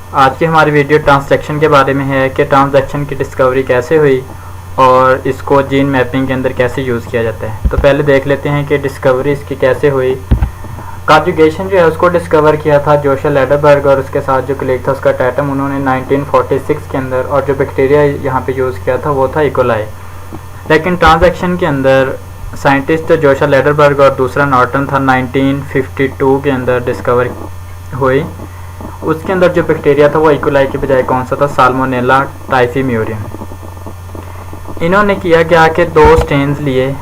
आज की हमारी वीडियो ट्रांसजेक्शन के बारे में है कि ट्रांसजेक्शन की डिस्कवरी कैसे हुई और इसको जीन मैपिंग के अंदर कैसे यूज़ किया जाता है। तो पहले देख लेते हैं कि डिस्कवरी इसकी कैसे हुई। कॉन्जुगेशन जो है उसको डिस्कवर किया था जोशुआ लैडरबर्ग और उसके साथ जो कलीग था उसका टैटम, उन्होंने 1946 के अंदर, और जो बैक्टीरिया यहाँ पे यूज़ किया था वो था इकोलाई। लेकिन ट्रांसजेक्शन के अंदर साइंटिस्ट जोशुआ लैडरबर्ग और दूसरा नॉर्टन था 1952 के अंदर डिस्कवर हुई। उसके अंदर जो बैक्टीरिया था वो इकोलाई के बजाय कौन सा था, साल्मोनेला टाइफीम्यूरियम। इन्होंने किया क्या कि दो स्टेन्स लिए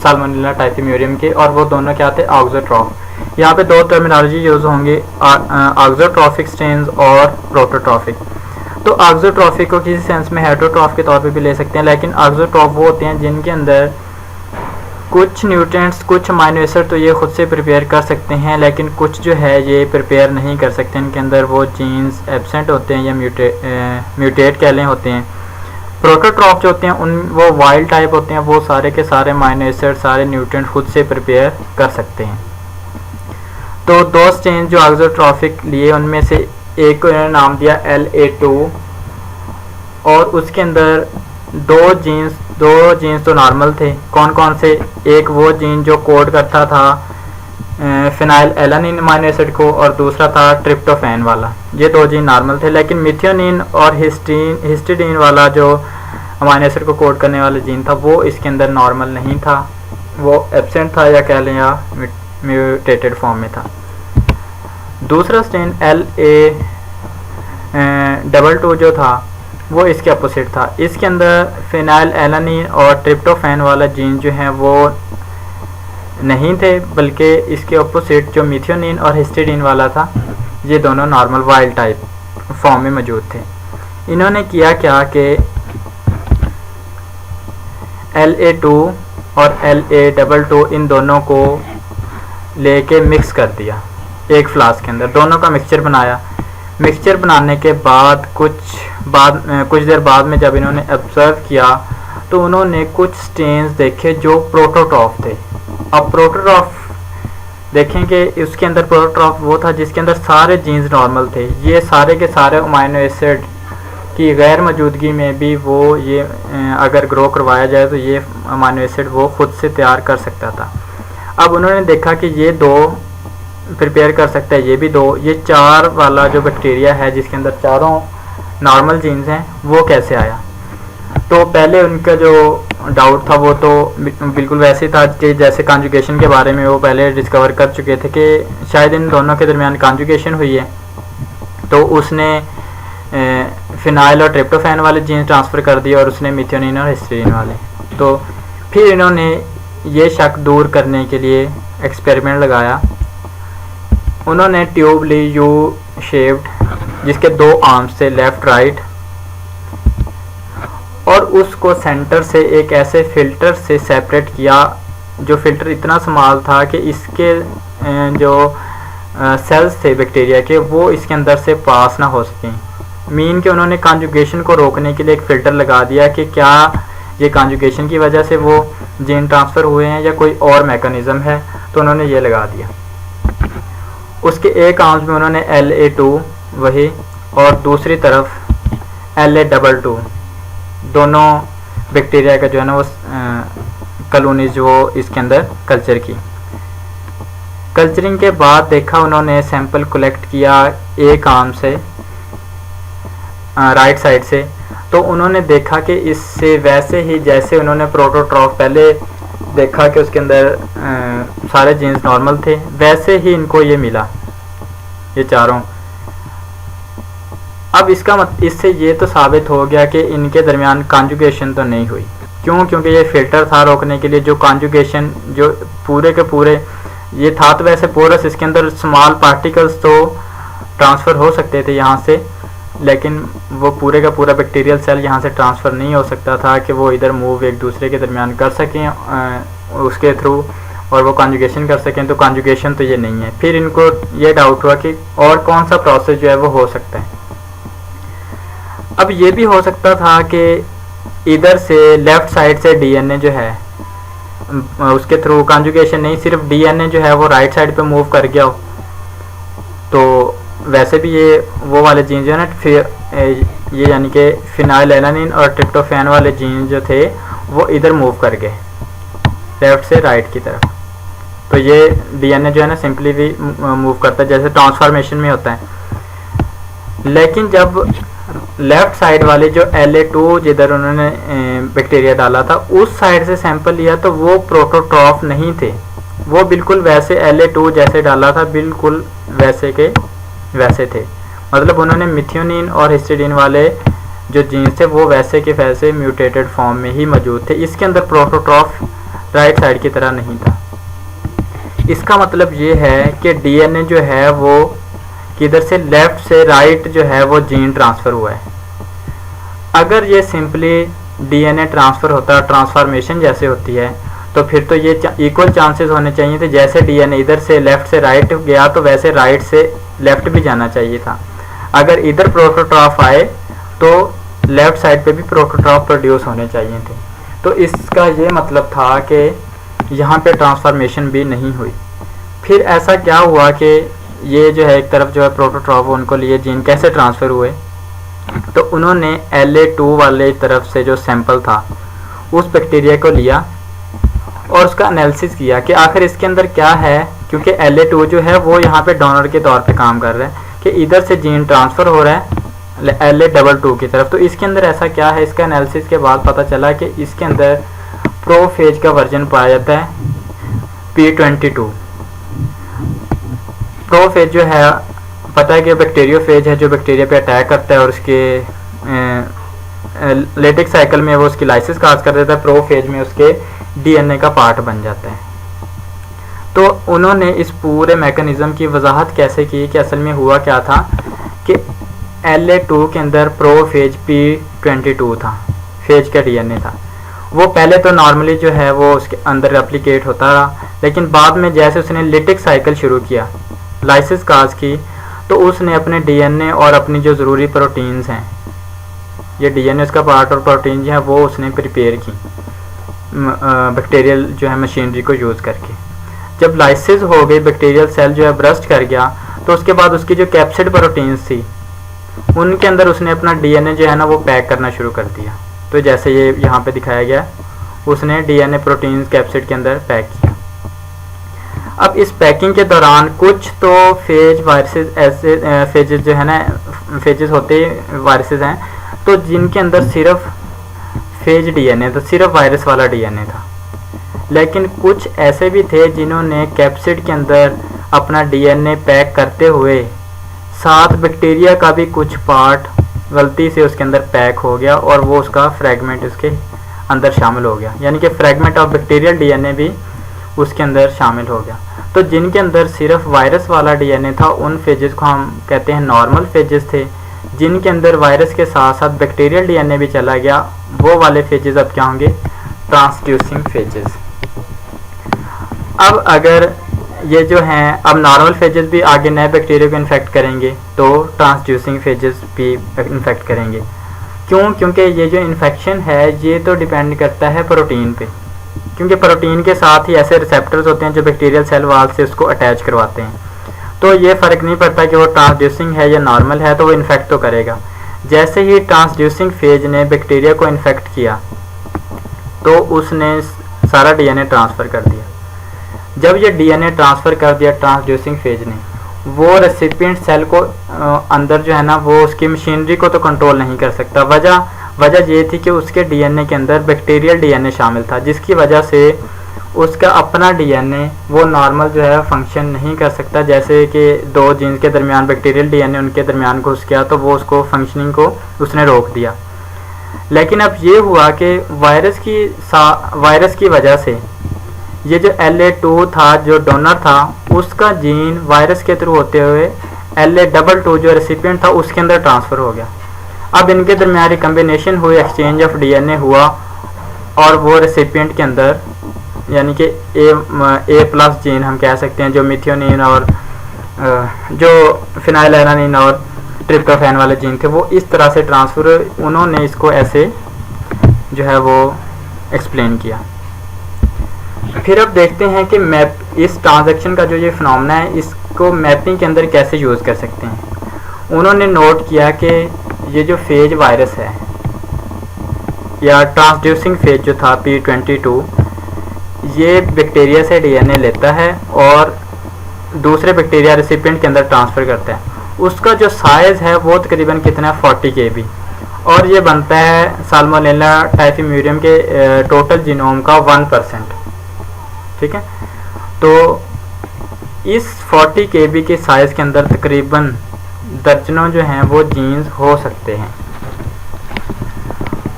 साल्मोनेला टाइफीम्यूरियम के, और वो दोनों क्या थे, ऑक्सोट्रॉफ। यहाँ पे दो टर्मिनोलॉजी यूज़ होंगे, ऑक्सोट्रॉफिक स्टेन्स और प्रोटोट्रॉफिक। तो ऑक्सोट्रॉफिक को किसी सेंस में हेटरोट्रॉफ के तौर पे भी ले सकते हैं, लेकिन ऑक्सोट्रॉफ वो होते हैं जिनके अंदर कुछ न्यूट्रिएंट्स, कुछ अमीनो एसिड तो ये खुद से प्रिपेयर कर सकते हैं, लेकिन कुछ जो है ये प्रिपेयर नहीं कर सकते। इनके अंदर वो जीन्स एब्सेंट होते हैं या म्यूटेट कह लें होते हैं। प्रोटोट्रॉफ जो होते हैं उन वो वाइल्ड टाइप होते हैं, वो सारे के सारे अमीनो एसिड, सारे न्यूट्रिएंट खुद से प्रिपेयर कर सकते हैं। तो दो स्टेन जो ऑक्सोट्रॉफिक लिए उनमें से एक को इन्होंने नाम दिया LA2, और उसके अंदर दो जीन्स तो नॉर्मल थे। कौन कौन से, एक वो जीन जो कोड करता था फिनाइल एलानिन अमीनो एसिड को, और दूसरा था ट्रिप्टोफैन वाला। ये दो जीन नॉर्मल थे, लेकिन मिथियोनिन और हिस्टिडीन वाला जो अमीनो एसिड को कोड करने वाला जीन था वो इसके अंदर नॉर्मल नहीं था, वो एब्सेंट था या कह लें या म्यूटेटेड फॉर्म में था। दूसरा स्टेन LA2 जो था वो इसके अपोजिट था। इसके अंदर फिनाइल एलानिन और ट्रिप्टोफैन वाला जीन जो है वो नहीं थे, बल्कि इसके अपोजिट जो मिथियोनिन और हिस्टिडीन वाला था ये दोनों नॉर्मल वाइल्ड टाइप फॉर्म में मौजूद थे। इन्होंने किया क्या कि LA2 और LA22 इन दोनों को लेके मिक्स कर दिया एक फ्लास्क के अंदर, दोनों का मिक्सचर बनाया। मिक्सचर बनाने के बाद कुछ देर बाद में जब इन्होंने ऑब्जर्व किया तो उन्होंने कुछ स्टेन्स देखे जो प्रोटोट्रॉफ थे। अब प्रोटोट्रॉफ देखेंगे, उसके अंदर प्रोटोट्रॉफ वो था जिसके अंदर सारे जीन्स नॉर्मल थे। ये सारे के सारे अमीनो एसिड की गैर मौजूदगी में भी वो ये अगर ग्रो करवाया जाए तो ये अमीनो एसिड वो खुद से तैयार कर सकता था। अब उन्होंने देखा कि ये दो प्रिपेयर कर सकता है, ये भी दो, ये 4 वाला जो बैक्टीरिया है जिसके अंदर चारों नॉर्मल जीन्स हैं वो कैसे आया। तो पहले उनका जो डाउट था वो तो बिल्कुल वैसे ही था कि जैसे कॉन्जुगेशन के बारे में वो पहले डिस्कवर कर चुके थे कि शायद इन दोनों के दरमियान कॉन्जुगेशन हुई है। तो उसने फिनाइल और ट्रिप्टोफैन वाले जीन्स ट्रांसफ़र कर दिए और उसने मिथियोनिन और हिस्टिडीन वाले। तो फिर इन्होंने ये शक दूर करने के लिए एक्सपेरिमेंट लगाया। उन्होंने ट्यूब ली यू शेप्ड जिसके 2 आर्म्स थे, लेफ़्ट राइट, और उसको सेंटर से एक ऐसे फ़िल्टर से सेपरेट किया जो फ़िल्टर इतना स्मॉल था कि इसके जो सेल्स थे बैक्टीरिया के वो इसके अंदर से पास ना हो सकें। मीन के उन्होंने कॉन्जुगेशन को रोकने के लिए एक फ़िल्टर लगा दिया कि क्या ये कॉन्जुगेशन की वजह से वो जीन ट्रांसफ़र हुए हैं या कोई और मैकेनिज़्म है, तो उन्होंने ये लगा दिया। उसके एक आर्म्स में उन्होंने LA2 वही, और दूसरी तरफ LA22, दोनों बैक्टीरिया का जो है ना वो कॉलोनीज वो इसके अंदर कल्चर की। कल्चरिंग के बाद देखा उन्होंने सैंपल कलेक्ट किया एक आर्म से, राइट साइड से। तो उन्होंने देखा कि इससे वैसे ही जैसे उन्होंने प्रोटोट्रॉफ पहले देखा कि उसके अंदर सारे जीन्स नॉर्मल थे, वैसे ही इनको ये मिला, ये चारों। अब इससे ये तो साबित हो गया कि इनके दरमियान कॉन्जुगेशन तो नहीं हुई। क्यों? क्योंकि ये फ़िल्टर था रोकने के लिए। जो कॉन्जुगेशन जो पूरे के पूरे ये था तो वैसे पोरस, इसके अंदर स्मॉल पार्टिकल्स तो ट्रांसफ़र हो सकते थे यहाँ से, लेकिन वो पूरे का पूरा बैक्टीरियल सेल यहाँ से ट्रांसफ़र नहीं हो सकता था कि वो इधर मूव एक दूसरे के दरमियान कर सकें उसके थ्रू और वो कॉन्जुगेशन कर सकें। तो कॉन्जुगेशन तो ये नहीं है। फिर इनको ये डाउट हुआ कि और कौन सा प्रोसेस जो है वो हो सकता है। अब ये भी हो सकता था कि इधर से लेफ़्ट साइड से DNA जो है उसके थ्रू कॉन्जुगेशन नहीं, सिर्फ DNA जो है वो राइट साइड पे मूव कर गया हो। तो वैसे भी ये वो वाले जीन जो है ना, फिर ये यानी कि फिनाइलएलानिन और ट्रिप्टोफैन वाले जीन जो थे वो इधर मूव कर गए लेफ्ट से राइट की तरफ। तो ये डीएनए जो है ना सिंपली भी मूव करता है जैसे ट्रांसफॉर्मेशन में होता है। लेकिन जब लेफ्ट साइड वाले जो LA2 जिधर उन्होंने बैक्टीरिया डाला था उस साइड से सैंपल लिया तो वो प्रोटोट्रॉफ नहीं थे, वो बिल्कुल वैसे LA2 जैसे डाला था बिल्कुल वैसे के वैसे थे। मतलब उन्होंने मिथियोनिन और हिस्टिडीन वाले जो जीन्स थे वो वैसे के वैसे म्यूटेटेड फॉर्म में ही मौजूद थे। इसके अंदर प्रोटोट्रॉफ राइट साइड की तरह नहीं था। इसका मतलब ये है कि डीएनए जो है वो किधर से लेफ्ट से राइट जो है वो जीन ट्रांसफ़र हुआ है। अगर ये सिंपली डीएनए ट्रांसफ़र होता, ट्रांसफॉर्मेशन जैसे होती है, तो फिर तो ये इक्वल चांसेस होने चाहिए थे। जैसे डीएनए इधर से लेफ्ट से राइट गया तो वैसे राइट से लेफ्ट भी जाना चाहिए था। अगर इधर प्रोटोट्रॉफ आए तो लेफ्ट साइड पे भी प्रोटोट्रॉफ प्रोड्यूस होने चाहिए थे। तो इसका ये मतलब था कि यहाँ पे ट्रांसफॉर्मेशन भी नहीं हुई। फिर ऐसा क्या हुआ कि ये जो है एक तरफ जो है प्रोटोट्रॉफ उनको लिए जीन कैसे ट्रांसफ़र हुए, तो उन्होंने LA2 वाले तरफ से जो सैंपल था उस बैक्टीरिया को लिया और उसका एनालिसिस किया कि आखिर इसके अंदर क्या है, क्योंकि LA2 जो है वो यहाँ पे डोनर के तौर पे काम कर रहा है कि इधर से जीन ट्रांसफ़र हो रहा है LA22 की तरफ। तो इसके अंदर ऐसा क्या है, इसका एनालिसिस के बाद पता चला कि इसके अंदर प्रोफेज का वर्जन पाया जाता है P22। प्रोफेज जो है पता है कि बैक्टीरियोफेज है जो बैक्टीरिया पे अटैक करता है और उसके लेटिक साइकिल में वो उसकी लाइसिस काज कर देता है। प्रोफेज में उसके डीएनए का पार्ट बन जाता है। तो उन्होंने इस पूरे मैकेनिज्म की वजाहत कैसे की कि असल में हुआ क्या था कि LA2 के अंदर प्रोफेज P22 था, फेज का डीएनए था। वो पहले तो नॉर्मली जो है वो उसके अंदर रेप्लिकेट होता रहा, लेकिन बाद में जैसे उसने लिटिक साइकिल शुरू किया, लाइसिस काज की, तो उसने अपने डीएनए और अपनी जो ज़रूरी प्रोटीन्स हैं, ये डीएनए उसका पार्ट और प्रोटीन जो है वो उसने प्रिपेयर की बैक्टीरियल जो है मशीनरी को यूज़ करके। जब लाइसिस हो गई, बैक्टीरियल सेल जो है ब्रस्ट कर गया, तो उसके बाद उसकी जो कैप्सिड प्रोटीन्स थी उनके अंदर उसने अपना डीएनए जो है ना वो पैक करना शुरू कर दिया। तो जैसे ये यहाँ पे दिखाया गया, उसने डीएनए प्रोटीन्स कैप्सिड के अंदर पैक किया। अब इस पैकिंग के दौरान कुछ तो फेज वायरसेस ऐसे फेजेस जो है ना, फेजेस होते वायरसेस हैं तो जिनके अंदर सिर्फ फेज डीएनए था, सिर्फ वायरस वाला डीएनए था। लेकिन कुछ ऐसे भी थे जिन्होंने कैप्सिड के अंदर अपना डीएनए पैक करते हुए साथ बैक्टीरिया का भी कुछ पार्ट गलती से उसके अंदर पैक हो गया और वो उसका फ्रैगमेंट उसके अंदर शामिल हो गया, यानी कि फ्रैगमेंट ऑफ बैक्टीरियल डीएनए भी उसके अंदर शामिल हो गया। तो जिनके अंदर सिर्फ वायरस वाला डीएनए था उन फेजेस को हम कहते हैं नॉर्मल फेजेस थे। जिनके अंदर वायरस के साथ साथ बैक्टीरियल डीएनए भी चला गया, वो वाले फेजेस अब क्या होंगे, ट्रांसड्यूसिंग फेजेस। अब अगर ये जो हैं अब नॉर्मल फेजेस भी आगे नए बैक्टीरिया को इन्फेक्ट करेंगे तो ट्रांसड्यूसिंग फेजेस भी इन्फेक्ट करेंगे। क्यों? क्योंकि ये जो इन्फेक्शन है ये तो डिपेंड करता है प्रोटीन पे, क्योंकि प्रोटीन के साथ ही ऐसे रिसेप्टर्स होते हैं जो बैक्टीरियल सेल वाल से उसको अटैच करवाते हैं। तो ये फ़र्क नहीं पड़ता कि वो ट्रांसड्यूसिंग है या नॉर्मल है, तो वो इन्फेक्ट तो करेगा। जैसे ही ट्रांसड्यूसिंग फेज ने बैक्टीरिया को इन्फेक्ट किया तो उसने सारा डीएनए ट्रांसफ़र कर दिया। जब ये डीएनए ट्रांसफ़र कर दिया ट्रांसड्यूसिंग फेज ने, वो रेसिपिएंट सेल को अंदर जो है ना वो उसकी मशीनरी को तो कंट्रोल नहीं कर सकता। वजह ये थी कि उसके डीएनए के अंदर बैक्टीरियल डीएनए शामिल था, जिसकी वजह से उसका अपना डीएनए वो नॉर्मल जो है फंक्शन नहीं कर सकता। जैसे कि दो जीन्स के दरमियान बैक्टीरियल डीएनए उनके दरमियान घुस गया तो वो उसको फंक्शनिंग को उसने रोक दिया। लेकिन अब ये हुआ कि वायरस की वजह से ये जो LA2 था जो डोनर था उसका जीन वायरस के थ्रू होते हुए LA22 जो रेसिपिएंट था उसके अंदर ट्रांसफ़र हो गया। अब इनके दरमियान रिकम्बिनेशन हुई, एक्सचेंज ऑफ डीएनए हुआ और वो रेसिपिएंट के अंदर यानी कि A+ जीन हम कह सकते हैं जो मिथियोनिन और जो फिनाइलएलानिन और ट्रिप्टोफैन वाले जीन थे वो इस तरह से ट्रांसफ़र हुए। उन्होंने इसको ऐसे जो है वो एक्सप्लेन किया। फिर अब देखते हैं कि इस ट्रांजैक्शन का जो ये फिनोमेना है इसको मैपिंग के अंदर कैसे यूज़ कर सकते हैं। उन्होंने नोट किया कि ये जो फेज वायरस है या ट्रांसड्यूसिंग फेज जो था P22, ये बैक्टीरिया से डीएनए लेता है और दूसरे बैक्टीरिया रेसिपिएंट के अंदर ट्रांसफ़र करता है। उसका जो साइज़ है वो तकरीबन कितना है 40 kb, और ये बनता है साल्मोनेला टाइफिम्यूरियम के टोटल जीनोम का 1%। ठीक है, तो इस 40 kb के साइज़ के अंदर तकरीबन दर्जनों जो हैं वो जीन्स हो सकते हैं।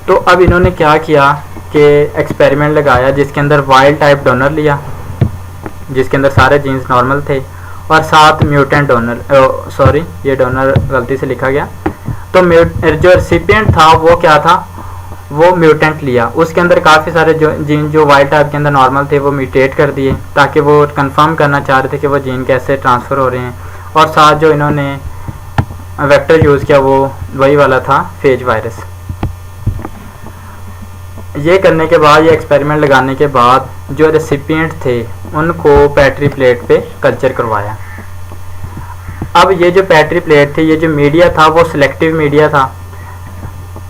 तो अब इन्होंने क्या किया कि एक्सपेरिमेंट लगाया जिसके अंदर वाइल्ड टाइप डोनर लिया, जिसके अंदर सारे जीन्स नॉर्मल थे, और साथ म्यूटेंट डोनर, सॉरी ये डोनर गलती से लिखा गया, तो जो रेसिपिएंट था वो क्या था, वो म्यूटेंट लिया। उसके अंदर काफ़ी सारे जो जीन जो वाइल्ड टाइप के अंदर नॉर्मल थे वो म्यूटेट कर दिए, ताकि वो कंफर्म करना चाह रहे थे कि वो जीन कैसे ट्रांसफ़र हो रहे हैं। और साथ जो इन्होंने वेक्टर यूज़ किया वो वही वाला था फेज वायरस। ये करने के बाद, ये एक्सपेरिमेंट लगाने के बाद जो रेसिपिएंट थे उनको पैट्री प्लेट पे कल्चर करवाया। अब ये जो पैट्री प्लेट थी, ये जो मीडिया था वो सिलेक्टिव मीडिया था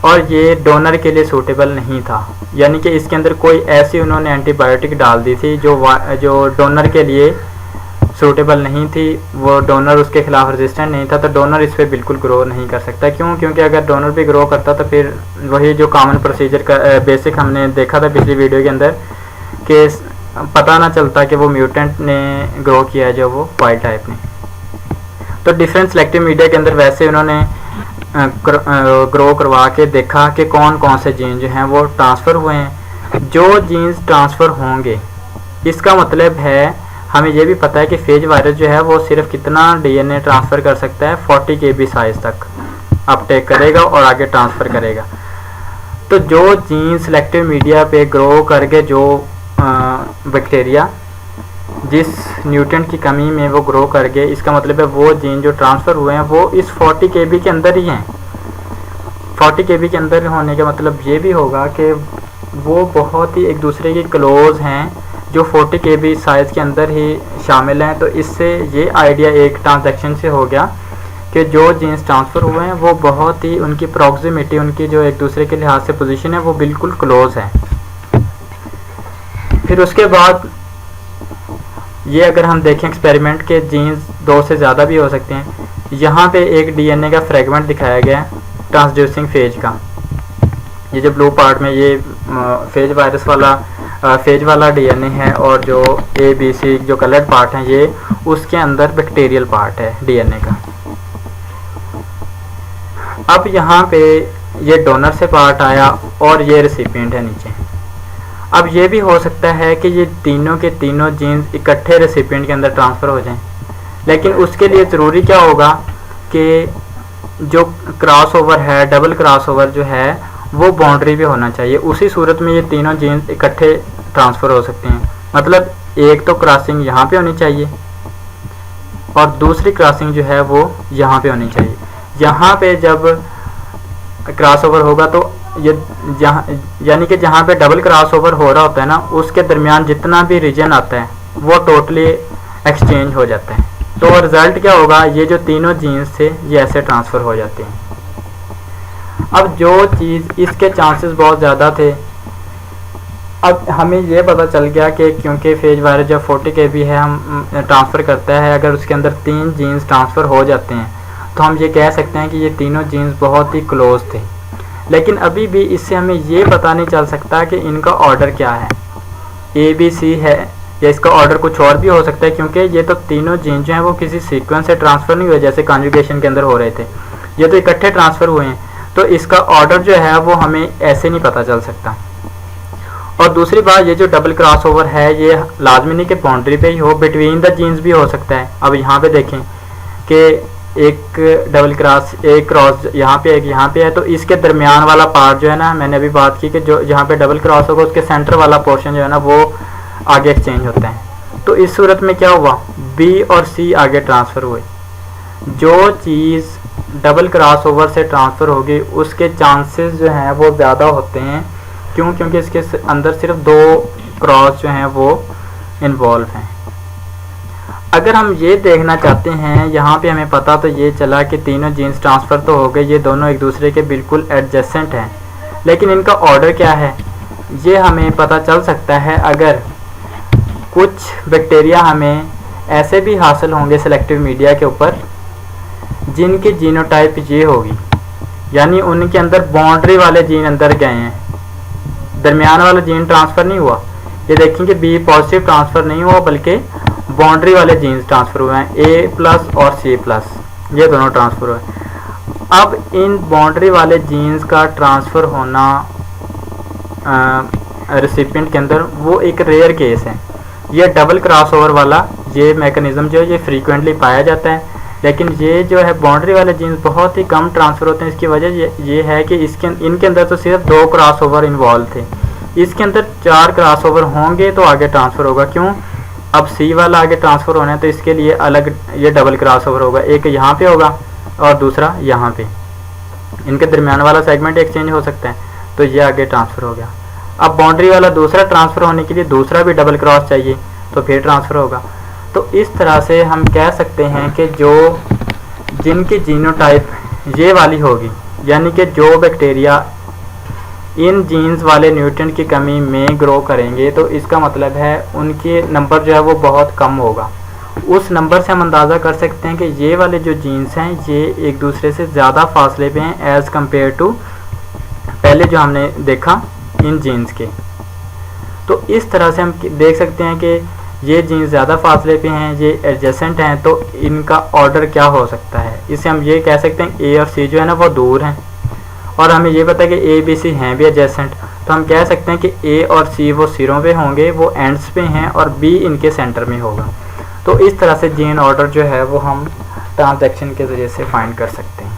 और ये डोनर के लिए सूटेबल नहीं था, यानी कि इसके अंदर कोई ऐसी उन्होंने एंटीबायोटिक डाल दी थी जो डोनर के लिए सूटेबल नहीं थी। वो डोनर उसके खिलाफ रेजिस्टेंट नहीं था, तो डोनर इस पर बिल्कुल ग्रो नहीं कर सकता। क्यों? क्योंकि अगर डोनर भी ग्रो करता तो फिर वही जो कॉमन प्रोसीजर का बेसिक हमने देखा था पिछली वीडियो के अंदर कि पता ना चलता कि वो म्यूटेंट ने ग्रो किया है जो वो वाइल्ड टाइप ने। तो डिफरेंट सिलेक्टिव मीडिया के अंदर वैसे उन्होंने ग्रो करवा के देखा कि कौन कौन से जीन जो हैं वो ट्रांसफ़र हुए हैं। जो जीन्स ट्रांसफ़र होंगे, इसका मतलब है हमें ये भी पता है कि फेज वायरस जो है वो सिर्फ कितना डीएनए ट्रांसफ़र कर सकता है, 40 kb साइज़ तक अपटेक करेगा और आगे ट्रांसफ़र करेगा। तो जो जीन सिलेक्टिव मीडिया पे ग्रो करके जो बैक्टीरिया जिस न्यूट्रिएंट की कमी में वो ग्रो करके, इसका मतलब है वो जीन जो ट्रांसफ़र हुए हैं वो इस 40 kb के अंदर ही हैं। 40 kb के अंदर होने का मतलब ये भी होगा कि वो बहुत ही एक दूसरे के क्लोज़ हैं, जो 40 kb साइज़ के अंदर ही शामिल हैं। तो इससे ये आइडिया एक ट्रांजैक्शन से हो गया कि जो जीन्स ट्रांसफ़र हुए हैं वो बहुत ही उनकी प्रॉक्सिमिटी, उनकी जो एक दूसरे के लिहाज से पोजीशन है वो बिल्कुल क्लोज़ है। फिर उसके बाद ये अगर हम देखें एक्सपेरिमेंट के जीन्स 2 से ज़्यादा भी हो सकते हैं। यहाँ पे एक डीएनए का फ्रेगमेंट दिखाया गया है ट्रांसड्यूसिंग फेज का। ये जो ब्लू पार्ट में ये फेज वाला डीएनए है, और जो ABC जो कलर्ड पार्ट है ये उसके अंदर बैक्टीरियल पार्ट है डीएनए का। अब यहाँ पे ये डोनर से पार्ट आया और ये रेसिपिएंट है नीचे। अब ये भी हो सकता है कि ये तीनों के तीनों जीन्स इकट्ठे रेसिपिएंट के अंदर ट्रांसफ़र हो जाएं, लेकिन उसके लिए ज़रूरी क्या होगा कि जो क्रॉस ओवर है, डबल क्रॉस ओवर जो है वो बाउंड्री पे होना चाहिए। उसी सूरत में ये तीनों जीन्स इकट्ठे ट्रांसफ़र हो सकते हैं। मतलब एक तो क्रॉसिंग यहाँ पे होनी चाहिए और दूसरी क्रॉसिंग जो है वो यहाँ पे होनी चाहिए। यहाँ पे जब क्रॉस ओवर होगा तो ये यानी कि जहाँ पे डबल क्रॉस ओवर हो रहा होता है ना, उसके दरमियान जितना भी रीजन आता है वो टोटली एक्सचेंज हो जाता है। तो रिज़ल्ट क्या होगा, ये जो तीनों जीन्स थे ये ऐसे ट्रांसफ़र हो जाते हैं। अब जो चीज़ इसके चांसेस बहुत ज़्यादा थे, अब हमें ये पता चल गया कि क्योंकि फेज वायरस जब 40 kb है हम ट्रांसफ़र करता है, अगर उसके अंदर 3 जीन्स ट्रांसफ़र हो जाते हैं तो हम ये कह सकते हैं कि ये तीनों जीन्स बहुत ही क्लोज थे। लेकिन अभी भी इससे हमें ये पता नहीं चल सकता कि इनका ऑर्डर क्या है, ABC है या इसका ऑर्डर कुछ और भी हो सकता है, क्योंकि ये तो तीनों जीन जो हैं वो किसी सीक्वेंस से ट्रांसफ़र नहीं हुए जैसे कॉन्जुगेशन के अंदर हो रहे थे, ये तो इकट्ठे ट्रांसफ़र हुए हैं। तो इसका ऑर्डर जो है वो हमें ऐसे नहीं पता चल सकता। और दूसरी बात, ये जो डबल क्रॉस ओवर है ये लाजमी नहीं कि बाउंड्री पे ही हो, बिटवीन द जीन्स भी हो सकता है। अब यहाँ पे देखें कि एक डबल क्रॉस, एक क्रॉस यहाँ पे एक यहाँ पे है, तो इसके दरमियान वाला पार्ट जो है ना, मैंने अभी बात की कि जो जहाँ पे डबल क्रॉस होगा उसके सेंटर वाला पोर्शन जो है ना वो आगे एक्सचेंज होता है। तो इस सूरत में क्या हुआ, B और C आगे ट्रांसफ़र हुए। जो चीज़ डबल क्रॉस ओवर से ट्रांसफ़र होगी उसके चांसेस जो हैं वो ज़्यादा होते हैं। क्यों? क्योंकि इसके अंदर सिर्फ 2 क्रॉस जो हैं वो इन्वॉल्व हैं। अगर हम ये देखना चाहते हैं, यहाँ पे हमें पता तो ये चला कि तीनों जीन्स ट्रांसफ़र तो हो गए, ये दोनों एक दूसरे के बिल्कुल एडजेसेंट हैं, लेकिन इनका ऑर्डर क्या है ये हमें पता चल सकता है अगर कुछ बैक्टीरिया हमें ऐसे भी हासिल होंगे सेलेक्टिव मीडिया के ऊपर जिनकी जीनोटाइप ये होगी, यानी उनके अंदर बाउंड्री वाले जीन अंदर गए हैं, दरमियान वाला जीन ट्रांसफ़र नहीं हुआ। ये देखेंगे बी पॉजिटिव ट्रांसफ़र नहीं हुआ बल्कि बाउंड्री वाले जीन्स ट्रांसफ़र हुए हैं, ए प्लस और सी प्लस, ये दोनों ट्रांसफ़र हुए। अब इन बाउंड्री वाले जीन्स का ट्रांसफ़र होना रेसिपिएंट के अंदर वो एक रेयर केस है। ये डबल क्रॉसओवर वाला ये मैकेनिज़्म जो है ये फ्रीक्वेंटली पाया जाता है, लेकिन ये जो है बाउंड्री वाले जीन्स बहुत ही कम ट्रांसफ़र होते हैं। इसकी वजह ये है कि इनके अंदर तो सिर्फ 2 क्रॉसओवर इन्वॉल्व थे, इसके अंदर 4 क्रॉसओवर होंगे तो आगे ट्रांसफ़र होगा। क्यों? अब सी वाला आगे ट्रांसफ़र होना है तो इसके लिए अलग ये डबल क्रॉसओवर होगा, एक यहाँ पे होगा और दूसरा यहाँ पे, इनके दरमियान वाला सेगमेंट एक्सचेंज हो सकता है, तो ये आगे ट्रांसफ़र हो गया। अब बाउंड्री वाला दूसरा ट्रांसफ़र होने के लिए दूसरा भी डबल क्रॉस चाहिए तो फिर ट्रांसफ़र होगा। तो इस तरह से हम कह सकते हैं कि जिनकी जीनोटाइप ये वाली होगी, यानी कि जो बैक्टीरिया इन जीन्स वाले न्यूट्रिएंट की कमी में ग्रो करेंगे, तो इसका मतलब है उनके नंबर जो है वो बहुत कम होगा। उस नंबर से हम अंदाज़ा कर सकते हैं कि ये वाले जो जीन्स हैं ये एक दूसरे से ज़्यादा फासले पे हैं एज़ कम्पेयर टू पहले जो हमने देखा इन जीन्स के। तो इस तरह से हम देख सकते हैं कि ये जीन्स ज़्यादा फासले पे हैं, ये एडजेसेंट हैं, तो इनका ऑर्डर क्या हो सकता है। इससे हम ये कह सकते हैं ए और सी जो है ना वो दूर हैं, और हमें ये पता है कि ए बी सी हैं भी एडजेसेंट, तो हम कह सकते हैं कि ए और सी वो सिरों पे होंगे, वो एंड्स पे हैं, और बी इनके सेंटर में होगा। तो इस तरह से जीन ऑर्डर जो है वो हम ट्रांजैक्शन के ज़रिए से फाइंड कर सकते हैं।